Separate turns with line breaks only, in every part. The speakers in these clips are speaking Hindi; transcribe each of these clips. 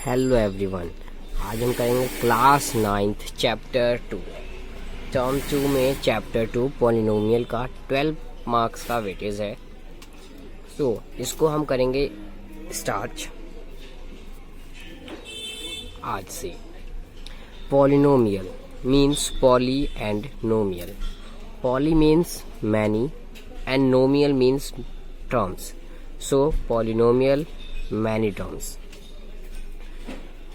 हेलो एवरीवन, आज हम करेंगे क्लास 9th चैप्टर 2 टर्म 2 में चैप्टर 2 पॉलिनोमियल का 12 मार्क्स का वेटेज है। तो इसको हम करेंगे स्टार्ट आज से। Polynomial means poly and नोमियल। Poly means many and नोमियल means terms. So polynomial many terms.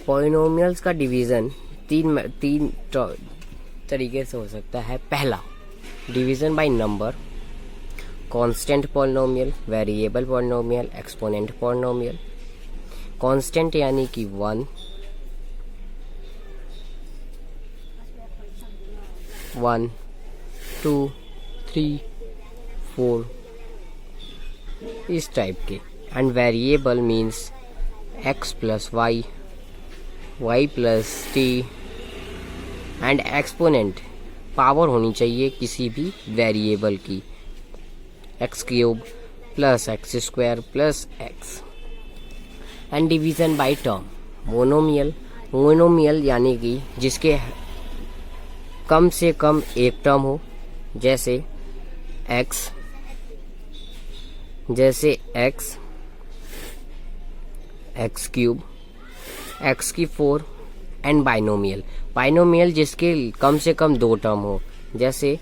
Polynomials का डिवीज़न तीन तरीके से हो सकता है। पहला, division by number, constant polynomial, variable polynomial, exponent polynomial. Constant यानी कि 1, 2, 3, 4 इस टाइप के। And variable means x plus y, y plus t। And exponent power होनी चाहिए किसी भी वेरिएबल की, x cube plus x square plus x। And division by term, monomial. Monomial यानी कि जिसके कम से कम एक टर्म हो, जैसे x, x क्यूब, x की 4। एंड बाइनोमियल, बाइनोमियल जिसके कम से कम 2 टर्म हो, जैसे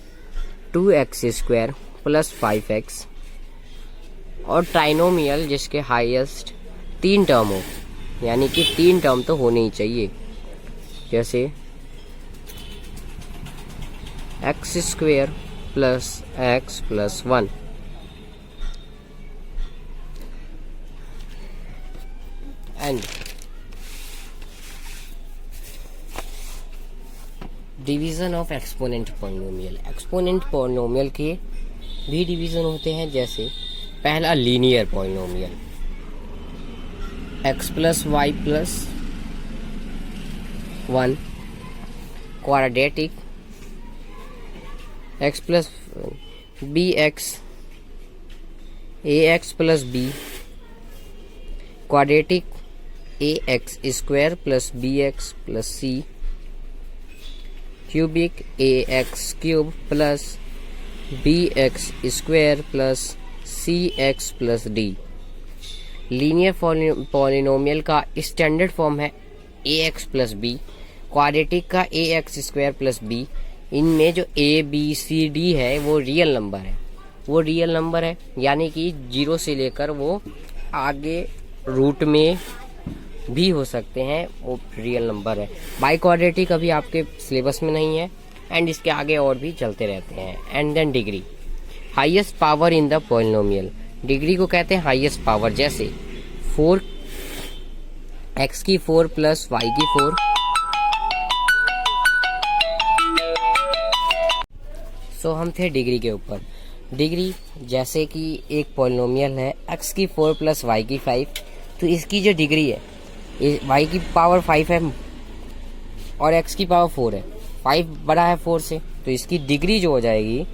2x स्क्वायर प्लस 5x। और ट्राइनोमियल जिसके हाईएस्ट 3 टर्म हो, यानी कि 3 टर्म तो होने ही चाहिए, जैसे x square plus x plus 1। And division of exponent polynomial. Exponent polynomial के भी डिवीज़न होते हैं, जैसे पहला linear polynomial, x plus y plus 1। Quadratic, x plus b x, a x plus b. Quadratic, a x square plus b x plus c. Cubic, a x cube plus b x square plus c x plus d. Linear polynomial का स्टैंडर्ड फॉर्म है a x plus b. Quadratic का ए एक्स स्क्वायर प्लस बी। इनमें जो ए बी सी डी है वो रियल नंबर है, यानी कि 0 से लेकर वो आगे रूट में भी हो सकते हैं, वो रियल नंबर है। बाई क्वाड्रेटिक अभी आपके सिलेबस में नहीं है, एंड इसके आगे और भी चलते रहते हैं। And then degree, highest power in the polynomial. Degree को कहते हैं हाईएस्ट पावर, जैसे 4 x की 4 प्लस y की 4। सो हम थे डिग्री के ऊपर। डिग्री जैसे कि एक पॉलिनोमियल है x की 4 प्लस y की 5, तो इसकी जो डिग्री है, y की पावर 5 है और x की पावर 4 है। 5 बड़ा है 4 से, तो इसकी डिग्री जो हो जाएगी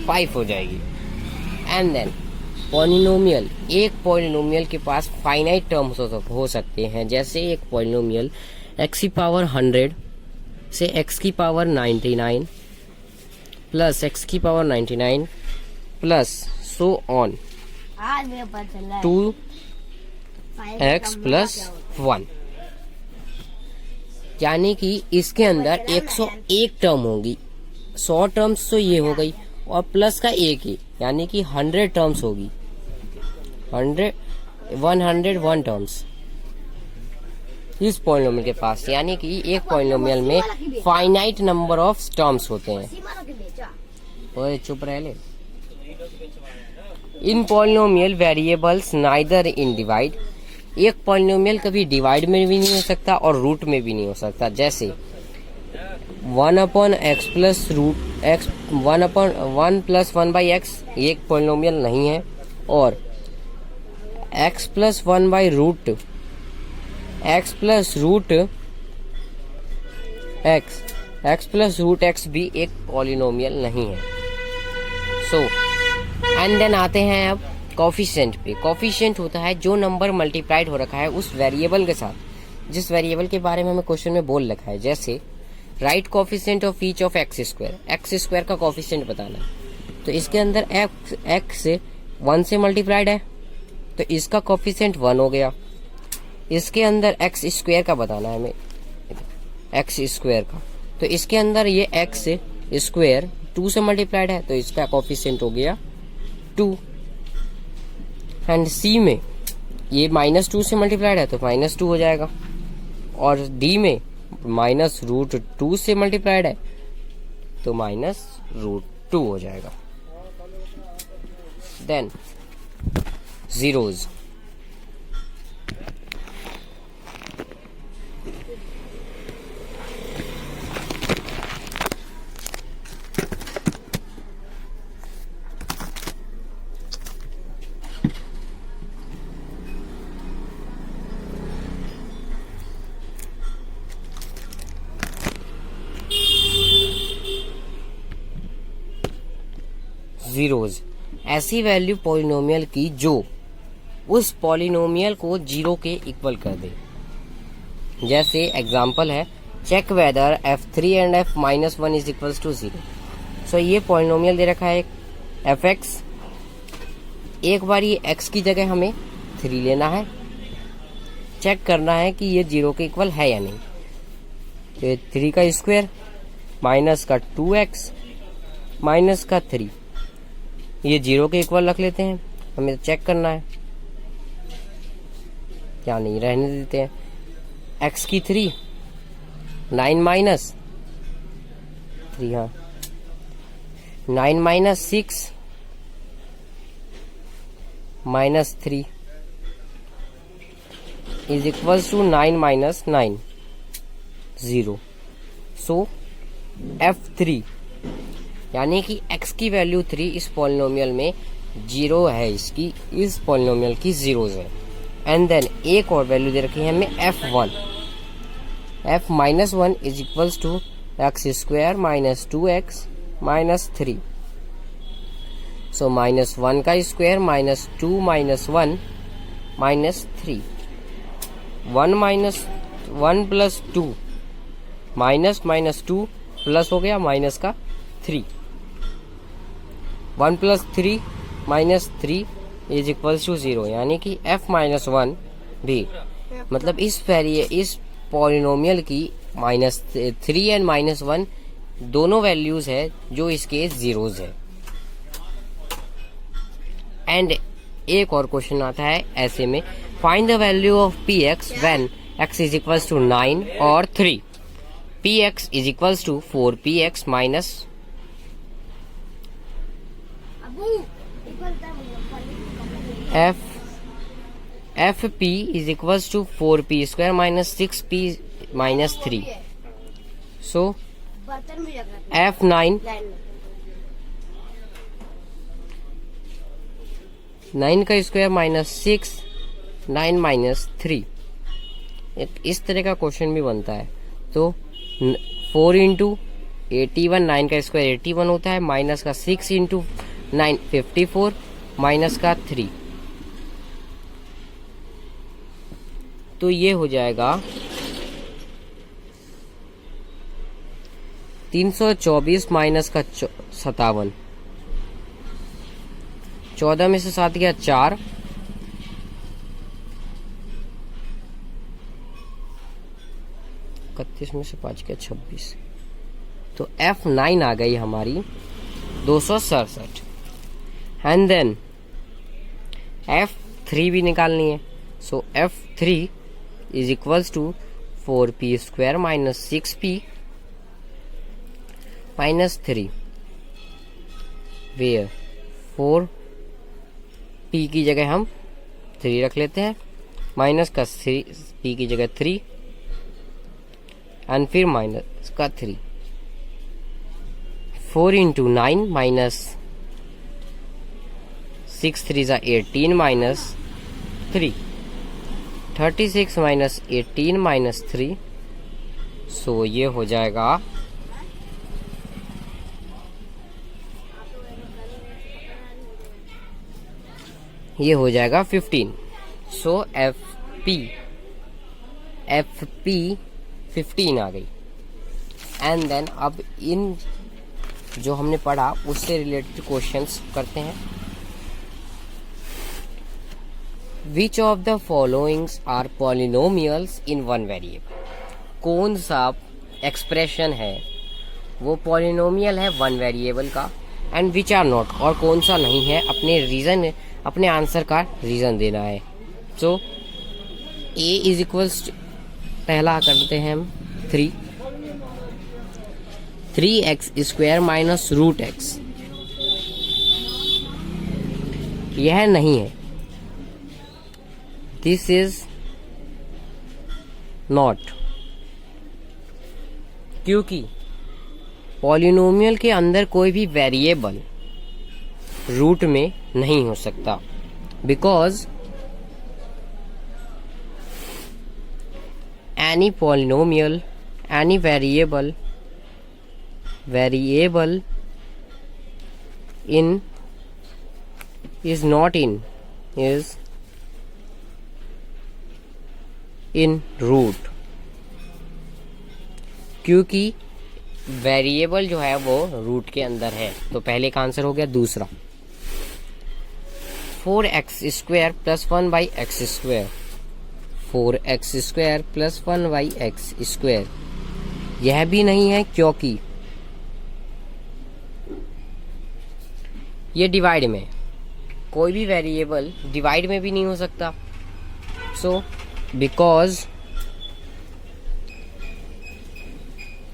5 हो जाएगी। एंड देन पॉलिनोमियल, एक पॉलिनोमियल के पास फाइनाइट टर्म्स हो सकते हैं, जैसे एक पॉलिनोमियल x की पावर 100 से x की पावर 99 प्लस x की power 99 plus so on 2x plus 1। यानी कि इसके अंदर 101 टर्म होगी। 100 टर्म्स तो ये हो गई, और प्लस का एक ही, यानी कि 100 टर्म्स होगी। 101 टर्म्स इस पॉलिनोमियल के पास, यानी कि एक पॉलिनोमियल में फाइनाइट नंबर ऑफ टर्म्स होते हैं। ओए चुप रह ले। In polynomial variables neither in divide. एक पॉलिनोमियल कभी डिवाइड में भी नहीं हो सकता और रूट में भी नहीं हो सकता, जैसे 1/x plus root x, 1 plus 1/x ये एक पॉलिनोमियल नहीं है। और x प्लस 1/रूट x प्लस रूट x भी एक पॉलिनोमियल नहीं है। सो एंड देन आते हैं अब कॉफिशिएंट पे। कॉफिशिएंट होता है जो नंबर मल्टीप्लाइड हो रखा है उस वेरिएबल के साथ, जिस वेरिएबल के बारे में हमें क्वेश्चन में बोल रखा है। जैसे right coefficient of each of x square का कॉफिशिएंट बताना है। तो इसके अंदर एक्स 1 से मल्टीप्लाइड है तो इसका कॉफिशिएंट 1 हो गया। इसके अंदर एक्स स्क्वायर का बताना है हमें, एक्स स्क्वायर का, तो इसके अंदर ये एक्स स्क्वायर 2 से मल्टीप्लाइड है तो इसका कॉफिशिएंट हो गया 2। एंड सी में ये -2 से मल्टीप्लाइड है तो -2 हो जाएगा। और डी में -√2 से मल्टीप्लाइड है तो -√2 हो जाएगा। देन zeros, जीरोज ऐसी वैल्यू पॉलिनोमियल की जो उस पॉलिनोमियल को 0 के इक्वल कर दे। जैसे एग्जांपल है check whether f3 and f-1 is equals to 0। So ये पॉलिनोमियल दे रखा है fx, एक बार ये x की जगह हमें 3 लेना है, चेक करना है कि ये 0 के इक्वल है या नहीं। तो ये 3 का स्क्वायर माइनस का 2x माइनस का 3, ये 0 के इक्वल रख लेते हैं। हमें चेक करना है क्या नहीं, रहने देते हैं। x की 3 9 माइनस 3, हाँ 9 minus 6 minus 3 is equals to 9 minus 9 0। So f3 यानी कि x की वैल्यू 3 इस पॉलिनोमियल में 0 है, इसकी इस पॉलिनोमियल की जीरोज है। एंड देन एक और वैल्यू दे रखी है हमें f1, f-1 is equals to X square minus 2x minus 3। So -1 का square -2 - 1 -3, 1 minus 1 plus 2 minus 2 plus हो गया माइनस का 3, 1 plus 3 minus 3 is equals to 0। यानी कि f-1 भी मतलब इस पॉलिनोमियल की -3 एंड -1 दोनों वैल्यूज है जो इसके जीरोज है। एंड एक और क्वेश्चन आता है ऐसे में, find the value of px when x is equals to 9 और 3। px is equals to 4px minus fp is equals to 4p square minus 6p minus 3। So f9 9 का स्क्वायर माइनस 6 9 माइनस 3। इस तरह का क्वेश्चन भी बनता है। तो 4 इंटू 81, 9 का स्क्वायर 81 होता है, माइनस का 6 इंटू 9 54 माइनस का 3। तो ये हो जाएगा 324 माइनस का 57, 14 में से 7 गया 4, 31 में से 5 गया 26। तो f9 आ गई हमारी 267। एंड देन f3 भी निकालनी है। So f3 is equals to 4p square minus 6p minus 3, where 4p की जगह हम 3 रख लेते हैं, माइनस का p की जगह 3 एंड फिर माइनस का 3। 4 इंटू 9 माइनस 6 3 जा 18 माइनस 3, 36 माइनस 18 माइनस 3। सो ये हो जाएगा 1 ये हो जाएगा 15। सो एफ पी 15 आ गई। एंड देन अब इन जो हमने पढ़ा उससे रिलेटेड क्वेश्चंस करते हैं। Which of the followings are polynomials in one variable? कौन सा एक्सप्रेशन है वो पॉलिनोमियल है वन वेरिएबल का, एंड विच आर नॉट, और कौन सा नहीं है। अपने रीजन, अपने आंसर का रीजन देना है। सो ए इज इक्वल्स, पहला करते हैं हम 3x square minus root x, यह नहीं है, दिस इज नॉट, क्योंकि पॉलिनोमियल के अंदर कोई भी वेरिएबल रूट में नहीं हो सकता, because any polynomial, any variable in is not in, is in root, क्योंकि वेरिएबल जो है वो रूट के अंदर है। तो पहले का आंसर हो गया। दूसरा 4x square plus 1 by x square, 4x square plus 1 by x square, यह भी नहीं है क्योंकि ये डिवाइड में, कोई भी वेरिएबल डिवाइड में भी नहीं हो सकता। So because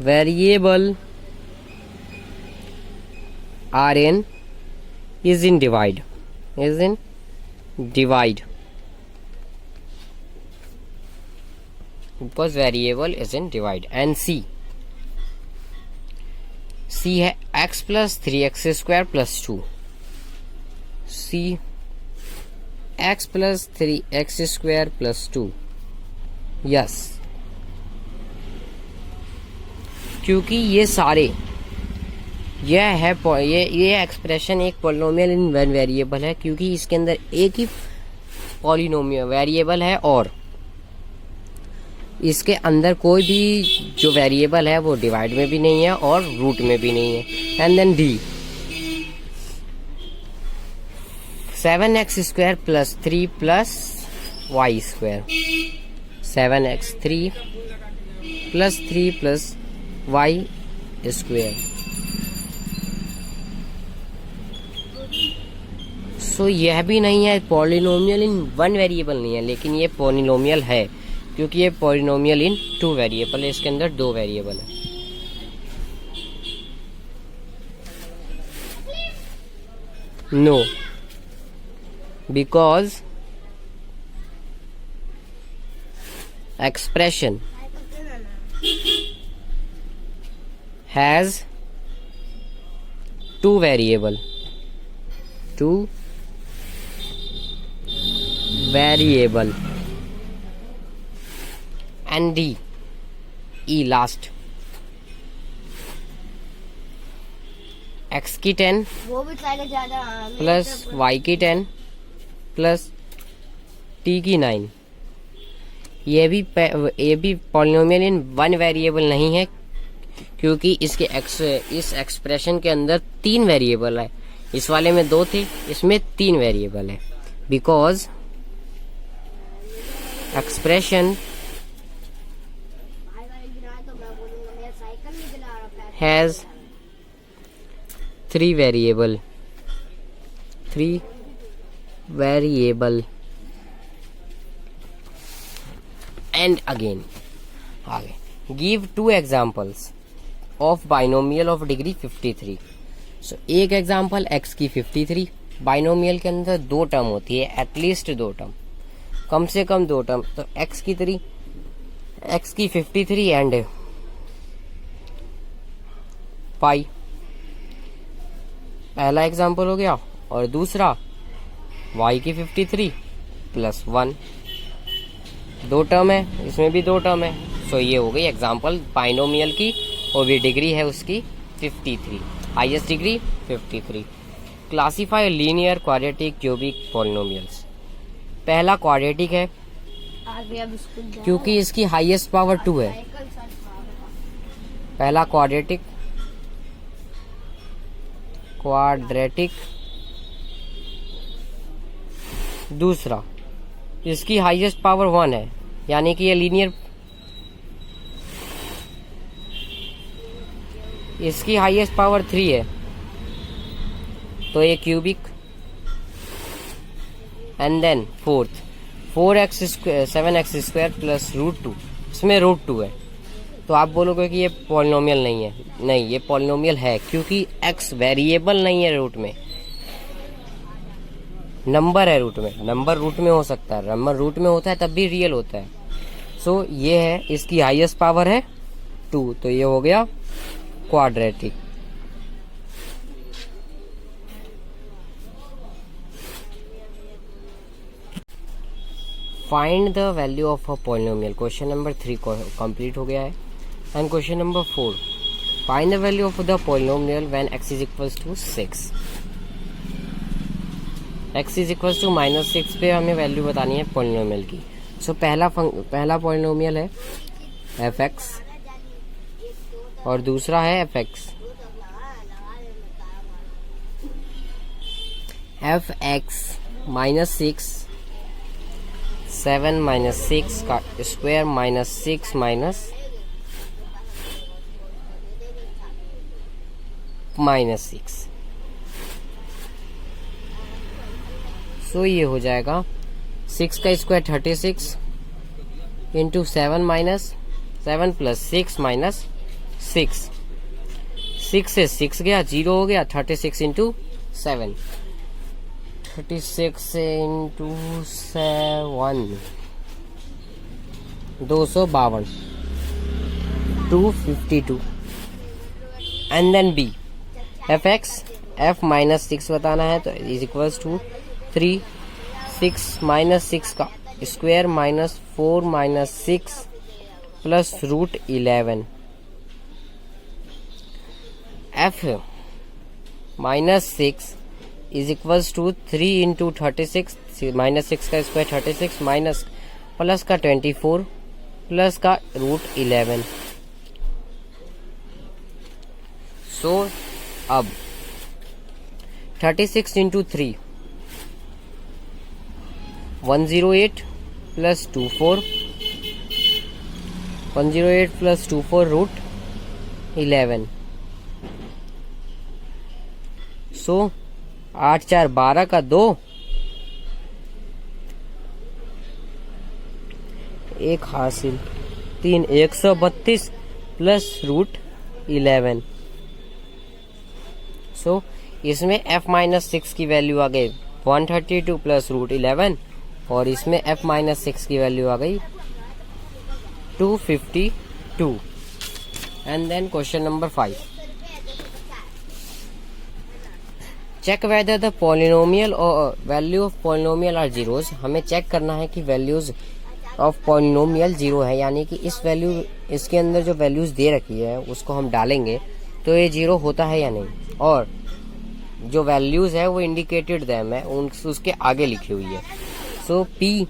variable are in is in divide, because variable is in divide. And C है x plus 3x square plus 2, C x plus 3x square plus 2, yes, क्योंकि ये सारे, यह है ये एक्सप्रेशन एक पॉलिनोमियल इन वन वेरिएबल है, क्योंकि इसके अंदर एक ही पॉलिनोमियल वेरिएबल है और इसके अंदर कोई भी जो वेरिएबल है वो डिवाइड में भी नहीं है और रूट में भी नहीं है। And then d 7x square plus 3 plus y square, 7x 3 plus 3 plus y square. So यह भी नहीं है, पॉलिनोमियल इन वन वेरिएबल नहीं है, लेकिन ये पॉलिनोमियल है क्योंकि ये पॉलिनोमियल इन टू वेरिएबल है, इसके अंदर दो वेरिएबल है। No, because expression has two variable, and D, E last, x की 10
वो भी ज्यादा
प्लस y की 10 प्लस t की 9, ये भी पॉलिनोमियल इन वन वेरिएबल नहीं है, क्योंकि इसके इस एक्सप्रेशन के अंदर 3 वेरिएबल है। इस वाले में 2 थे, इसमें 3 वेरिएबल है, because expression has 3 variable, and again give 2 examples of binomial of degree 53. so एक एग्जाम्पल x की 53, बाइनोमियल के अंदर 2 टर्म होती है, एटलीस्ट 2 टर्म, कम से कम 2 टर्म, तो x की 53 एंड पाई, पहला एग्जाम्पल हो गया। और दूसरा y की 53 प्लस 1, 2 टर्म है, इसमें भी 2 टर्म है। सो ये हो गई एग्जाम्पल बाइनोमियल की, और भी डिग्री है उसकी 53, highest degree 53। Classify linear quadratic cubic polynomials. पहला क्वाड्रेटिक है क्योंकि इसकी हाईएस्ट पावर 2 है। पहला क्वाड्रेटिक दूसरा इसकी हाईएस्ट पावर 1 है, यानी कि ये लीनियर, इसकी हाईएस्ट पावर 3 है तो ये cubic. And then fourth 7x square plus √2, इसमें √2 है। तो आप बोलोगे कि ये पॉलिनोमियल नहीं है, नहीं ये पॉलिनोमियल है क्योंकि x वेरिएबल नहीं है रूट में, नंबर है रूट में। नंबर रूट में हो सकता है, नंबर रूट में होता है तब भी रियल होता है। सो ये है, इसकी हाईएस्ट पावर है 2, तो ये हो गया quadratic. Find the value of a polynomial. Question number 3 complete हो गया है। And question number 4, find the value of the polynomial when x is equals to 6। x is equals to -6 पे हमें वैल्यू बतानी है पॉलिनोमियल की। सो पहला पॉलिनोमियल है f(x) और दूसरा है f(x). f(x) -6 7 - 6 का स्क्वायर -6 -6। सो ये हो जाएगा 6 का स्क्वायर 36 इंटू 7 + 6 -6। 6 से 6 गया, 0 हो गया। 36 into 7, 36 into 7 252, 252। And then B f(x) f -6 बताना है तो इज इक्वल्स टू 3 6 -6 का square -4 -6 plus √11। f -6 is equals to 3 into 36, -6 का स्क्वायर 36 माइनस प्लस का 24 प्लस का √11। सो अब 36 इंटू 3 108 प्लस 24, 108 प्लस 24 √11। सो 8 4 12 का 2, 1 हासिल 3 132 प्लस √11। सो इसमें f -6 की वैल्यू आ गई 132 प्लस √11 और इसमें f -6 की वैल्यू आ गई 252। And then question number 5, check whether the polynomial और value of polynomial are zeros. हमें चेक करना है कि वैल्यूज ऑफ पॉलिनोमियल जीरो है, यानी कि इसके अंदर जो वैल्यूज दे रखी है उसको हम डालेंगे तो ये जीरो होता है या नहीं, और जो वैल्यूज है वो इंडिकेटेड दैम है, उसके आगे लिखी हुई है। सो p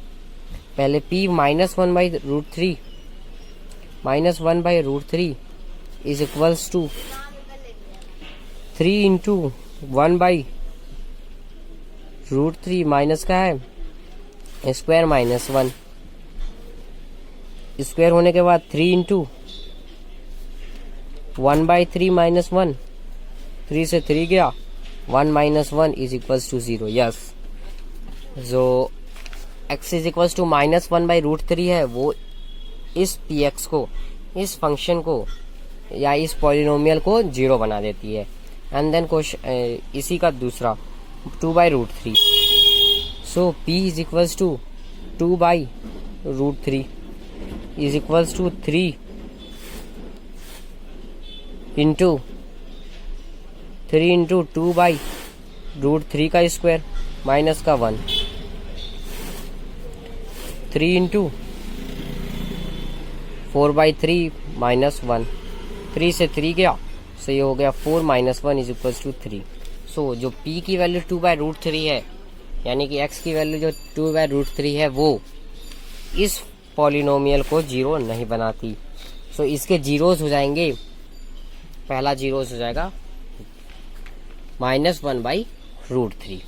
पहले p -1/√3 -1/√3 is equals to 3 into 1/√3 minus का है स्क्वायर -1, स्क्वायर होने के बाद 3 इंटू 1/3 -1, 3 से 3 गया 1 - 1 इज इक्वल्स टू 0। यस, जो x इज इक्वल्स टू -1/√3 है वो इस px को, इस फंक्शन को या इस पॉलिनोमियल को 0 बना देती है। एंड देन क्वेश्चन इसी का दूसरा 2/√3। So p is equals to 2/√3 is equals to 3 into 2/√3 का स्क्वायर माइनस का 1, 3 इंटू 4/3 -1, 3 से 3 गया, सो ये हो गया 4 - 1 इज इक्वल्स टू 3। सो जो p की वैल्यू 2/√3 है, यानी कि x की वैल्यू जो 2/√3 है, वो इस पॉलिनोमियल को जीरो नहीं बनाती। सो इसके जीरोस हो जाएंगे, पहला जीरोस हो जाएगा -1/√3।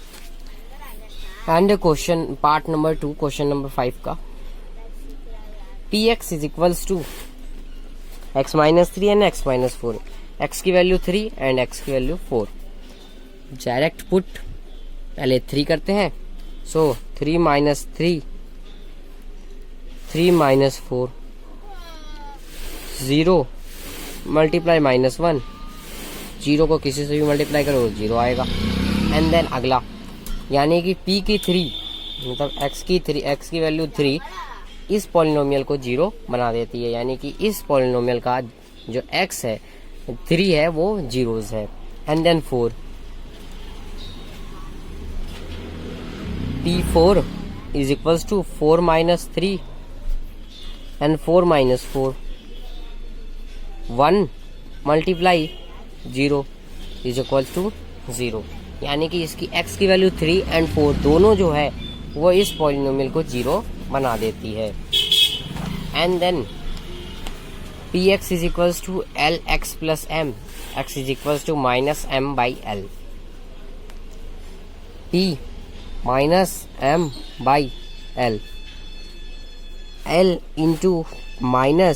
And question part number 2, question number 5 का, px is equals to x - 3 and x - 4, x की वैल्यू 3 एंड x की वैल्यू 4। डायरेक्ट पुट पहले 3 करते हैं। सो 3 - 3, 3 - 4, 0 मल्टीप्लाई -1, 0 को किसी से भी मल्टीप्लाई करो 0 आएगा। एंड देन अगला, यानी कि p की 3 मतलब x की वैल्यू 3 इस पॉलिनोमियल को 0 बना देती है, यानी कि इस पॉलिनोमियल का जो x है 3 है वो जीरोस है। And then 4, p4 is equals to 4 - 3 and 4 - 4, 1 multiply 0 is equals to 0, यानी कि इसकी x की वैल्यू 3 एंड 4 दोनों जो है वो इस पॉलिनोमियल को 0 बना देती है। And then px is equals to lx plus m, x is equals to -m/l, p -m/l, l into -m/l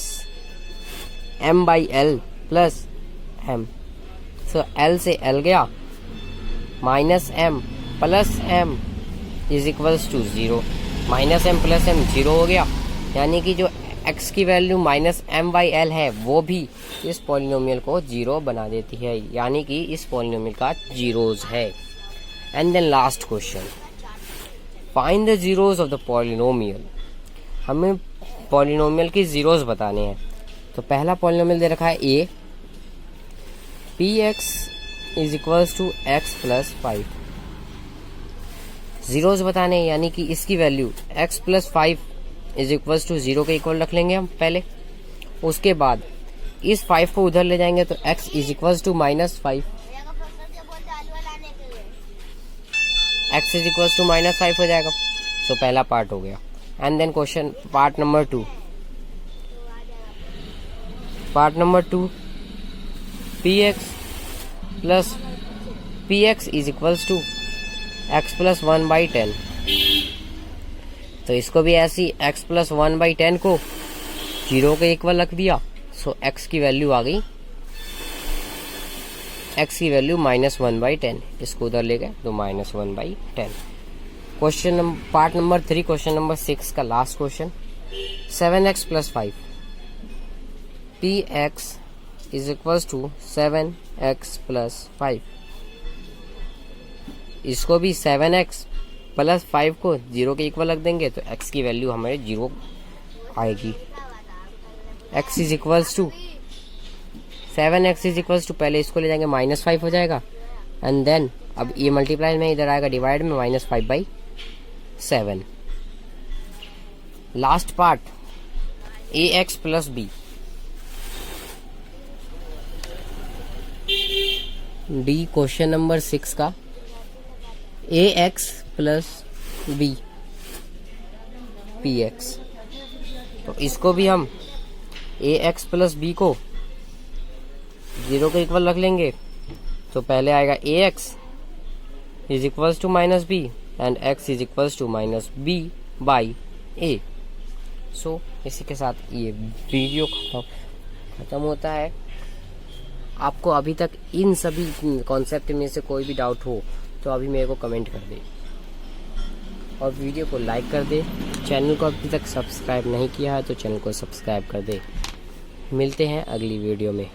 plus m। So l से l गया, -m plus m is equals to 0, -m plus m 0 हो गया, यानी कि जो x की वैल्यू -m/l है वो भी इस पॉलिनोमियल को 0 बना देती है, यानी कि इस पॉलिनोमियल का जीरोस है। And then last question, find the zeros of the polynomial. हमें पॉलिनोमियल की जीरोस बताने हैं। तो पहला पॉलिनोमियल दे रखा है a, px is equals to x plus 5। Zeros बताने हैं, यानी कि इसकी value x plus 5 is equals to 0 के इक्वल रख लेंगे हम पहले। उसके बाद इस 5 को उधर ले जाएंगे तो x is equals to -5, x is equals to -5 हो जाएगा। सो पहला पार्ट हो गया। And then question part number 2, px is equals to x plus 1/10। तो इसको भी ऐसी x प्लस 1/10 को 0 के इक्वल रख दिया। सो x की वैल्यू आ गई, x की वैल्यू -1/10, इसको उधर ले गए तो -1/10। Question part number 3, question number 6 का last question, 7x plus 5, px is equals to 7x plus 5। इसको भी 7x प्लस 5 को 0 के इक्वल रख देंगे तो x की वैल्यू हमारे 0 आएगी। x is equals to 7x is equals to, पहले इसको ले जाएंगे -5 हो जाएगा। एंड देन अब ये मल्टीप्लाई में इधर आएगा डिवाइड में -5/7। Last part ax plus b, D question number 6 का ax प्लस b px। तो इसको भी हम ax प्लस b को 0 के इक्वल रख लेंगे। तो पहले आएगा ax is equals to -b and x is equals to -b/a। So इसी के साथ ये वीडियो खत्म होता है। आपको अभी तक इन सभी कॉन्सेप्ट में से कोई भी डाउट हो तो अभी मेरे को कमेंट कर दे और वीडियो को लाइक कर दे। चैनल को अभी तक सब्सक्राइब नहीं किया है तो चैनल को सब्सक्राइब कर दे। मिलते हैं अगली वीडियो में।